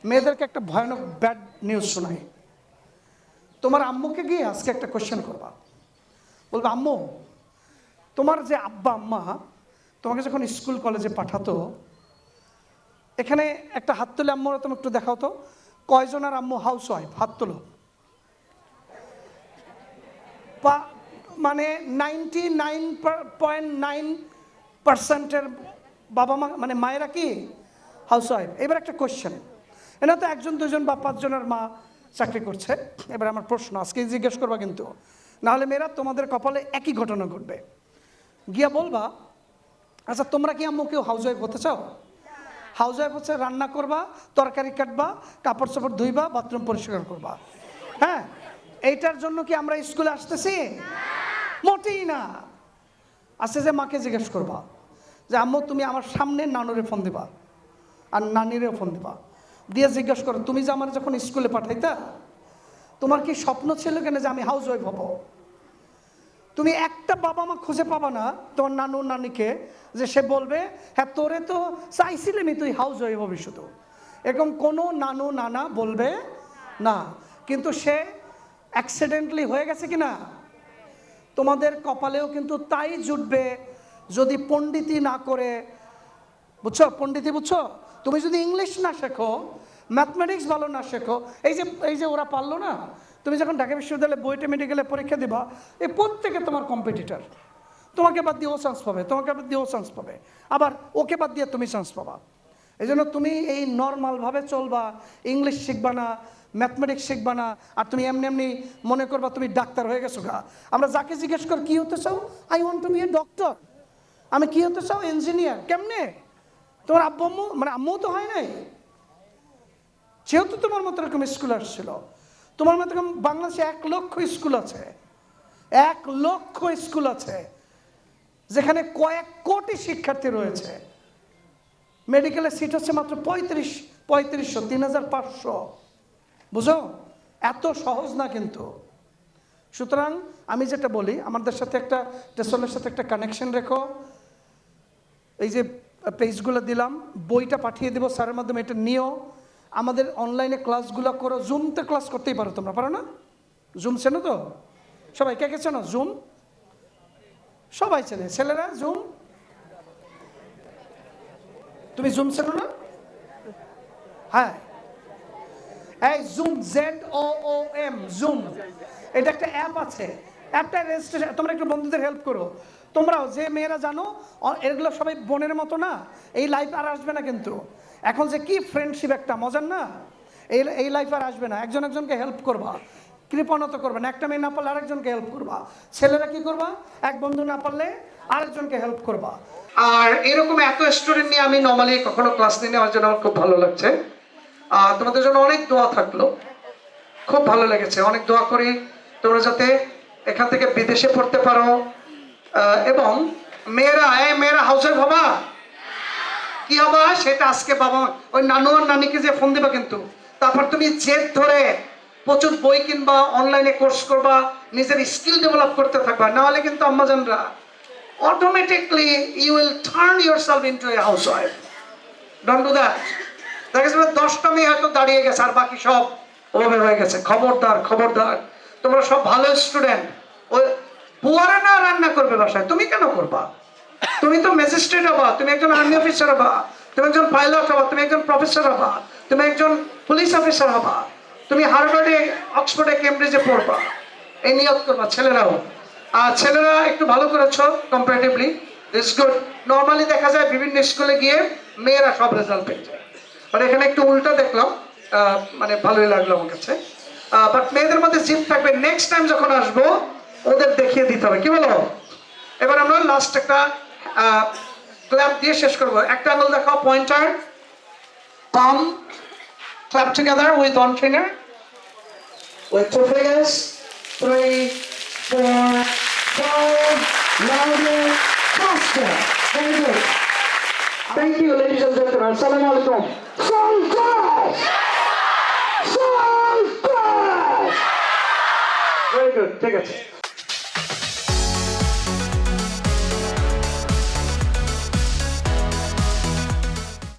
মেয়েদেরকে একটা ভয়ানক ব্যাড নিউজ শোনাই। তোমার আম্মুকে গিয়ে আজকে একটা কোয়েশ্চেন করবা, বলবে আম্মু তোমার যে আব্বা আম্মা তোমাকে যখন স্কুল কলেজে পাঠাতো, এখানে একটা হাত তুলে আম্মুরা তুমি একটু দেখাও তো, কয়জন আর আম্মু হাউস ওয়াইফ? হাত তুলো। মানে 99.9% বাবা মা মানে মায়েরা কি হাউস ওয়াইফ। এবার একটা কোয়েশ্চেন, এটা তো 1 2 বা 5 জনের মা চাকরি করছে। এবার আমার প্রশ্ন আজকে জিজ্ঞেস করবা কিন্তু, নাহলে মেয়েরা তোমাদের কপালে একই ঘটনা ঘটবে। গিয়া বলবা, আচ্ছা তোমরা কি আম্মু কেউ হাউস ওয়াইফ হতে চাও? হাউস ওয়াইফ হচ্ছে রান্না করবা, তরকারি কাটবা, কাপড় চোপড় ধুইবা, বাথরুম পরিষ্কার করবা। হ্যাঁ, এইটার জন্য কি আমরা স্কুলে আসতেছি? মোটেই না। আচ্ছা যে মাকে জিজ্ঞেস করবা যে আম্মু তুমি আমার সামনে নানুরে ফোন দিবা আর নানিরেও ফোন দিবা, দিয়ে জিজ্ঞেস করো তুমি যে আমার যখন স্কুলে পাঠাইতা তোমার কি স্বপ্ন ছিল কেন যে আমি হাউস ওয়াইফ হব? তুমি একটা বাবা মা খুঁজে পাবা না তোমার নানু নানিকে যে সে বলবে হ্যাঁ তোরে তো চাইছিলামই তুই হাউস ওয়াইফ হবি। শুধু এরকম কোনো নানু নানা বলবে না, কিন্তু সে অ্যাক্সিডেন্টলি হয়ে গেছে কিনা। তোমাদের কপালেও কিন্তু তাই জুটবে যদি পণ্ডিতি না করে, বুঝছো পণ্ডিতি, বুঝছো? তুমি যদি ইংলিশ না শেখো, ম্যাথমেটিক্স ভালো না শেখো, এই যে ওরা পারলো না, তুমি যখন ঢাকা বিশ্ববিদ্যালয়ে বুয়েটে মেডিকেলে পরীক্ষা দিবা, এই প্রত্যেকে তোমার কম্পিটিটর। তোমাকে বাদ দিয়ে ও চান্স পাবে, তোমাকে বাদ দিয়ে ও চান্স পাবে, আবার ওকে বাদ দিয়ে তুমি চান্স পাবা। এই জন্য তুমি এই নর্মালভাবে চলবা, ইংলিশ শিখবা না, ম্যাথমেটিক্স শিখবা না, আর তুমি এমনি এমনি মনে করবা তুমি ডাক্তার হয়ে গেছো গা। আমরা যাকে জিজ্ঞেস কর কী হতে চাও, I want to be a doctor. আমি কী হতে চাও? ইঞ্জিনিয়ার। কেমনে? তোমার আব্বু আম্মু মানে আম্মু তো হয় নাই, যেহেতু তোমার মতো এরকম স্কুল আসছিল। তোমার মতো এরকম বাংলাদেশে 1 লক্ষ স্কুল আছে, 1 লক্ষ স্কুল আছে যেখানে কয়েক কোটি শিক্ষার্থী রয়েছে। মেডিকেলের সিট হচ্ছে মাত্র 3500 3500। বুঝো, এত সহজ না কিন্তু। সুতরাং আমি যেটা বলি, আমাদের সাথে একটা টেসলের সাথে একটা কানেকশন রেখো। এই যে পেজগুলো দিলাম, বইটা পাঠিয়ে দেবো স্যারের মাধ্যমে, এটা নিও। আমাদের অনলাইনে ক্লাসগুলো করো, জুমতে ক্লাস করতেই পারো তোমরা, পারো না? জুম চেনো তো সবাই? কে কে চেনো জুম? সবাই চেনে, ছেলেরা জুম। তুমি জুম চেনো না? হ্যাঁ, এই জুম, ZOOM, জুম, এটা একটা অ্যাপ আছে। অ্যাপটা রেজিস্ট্রেশন, তোমরা একটু বন্ধুদের হেল্প করো। তোমরাও যে মেয়েরা জানো এগুলো সবাই বোনের মতো না, এই লাইফ আর আসবে না কিন্তু। এখন যে কি ফ্রেন্ডশিপ একটা মজার না, এই লাইফ আর আসবে না। একজন একজনকে হেল্প করবা, কৃপণত করবে না। একটা মেয়ে না পারলে আরেকজনকে হেল্প করবা। ছেলেরা কি করবা, এক বন্ধু না পারলে আরেকজনকে হেল্প করবা। আর এরকম এত স্টুডেন্ট নিয়ে আমি নর্মালি কখনো ক্লাস নিয়ে নেওয়ার জন্য আমার খুব ভালো লাগছে। তোমাদের জন্য অনেক দোয়া থাকলো, খুব ভালো লেগেছে। অনেক দোয়া করি তোমরা যাতে এখান থেকে বিদেশে পড়তে পারো। এবং মেয়েরা হাউস ওয়াইফ হবা, কি হবা সেটা আজকে বাবা ওই নানু আর নানিকে যে ফোন দিবা কিন্তু। তারপর তুমি জেদ ধরে প্রচুর বই কিনবা, অনলাইনে কোর্স করবা, নিজের স্কিল ডেভেলপ করতে থাকবা, নাহলে কিন্তু আম্মাজানরা automatically you will turn yourself into a housewife. Don't do that. দেখা যাবে 10টা মেয়ে হয়তো দাঁড়িয়ে গেছে আর বাকি সব ওভাবে হয়ে গেছে। খবরদার খবরদার, তোমরা সব ভালো স্টুডেন্ট। ওই বুয়ারা না রান্না করবে বাসায়, তুমি কেন করবা? তুমি তো ম্যাজিস্ট্রেট হবা, তুমি একজন আর্মি অফিসার হবা, তুমি একজন পাইলট হবা, তুমি একজন প্রফেসর হবা, তুমি একজন পুলিশ অফিসার হবা, তুমি হার্ভার্ডে, অক্সফোর্ডে, কেমব্রিজে পড়বা, এই নিয়ত করবা। ছেলেরাও, আর ছেলেরা একটু ভালো করেছো কম্পারেটিভলি, ইটস গুড। নর্মালি দেখা যায় বিভিন্ন স্কুলে গিয়ে মেয়েরা সব রেজাল্ট পেয়ে যায়, আর এখানে একটু উল্টা দেখলাম, মানে ভালোই লাগলো আমার কাছে। বাট মেয়েদের মধ্যে জিদ থাকবে, নেক্সট টাইম যখন আসবো ওদের দেখিয়ে দিতে হবে, কি বলো? এবার আমরা লাস্ট একটা ক্ল্যাপ দিয়ে শেষ করবো। একটা আঙুল দেখাও, pointer, palm, clap together with one finger, with 2 fingers, 3, 4, 5, louder, faster. Very good. Thank you, ladies and gentlemen. Assalamu alaikum. Very good. Take it.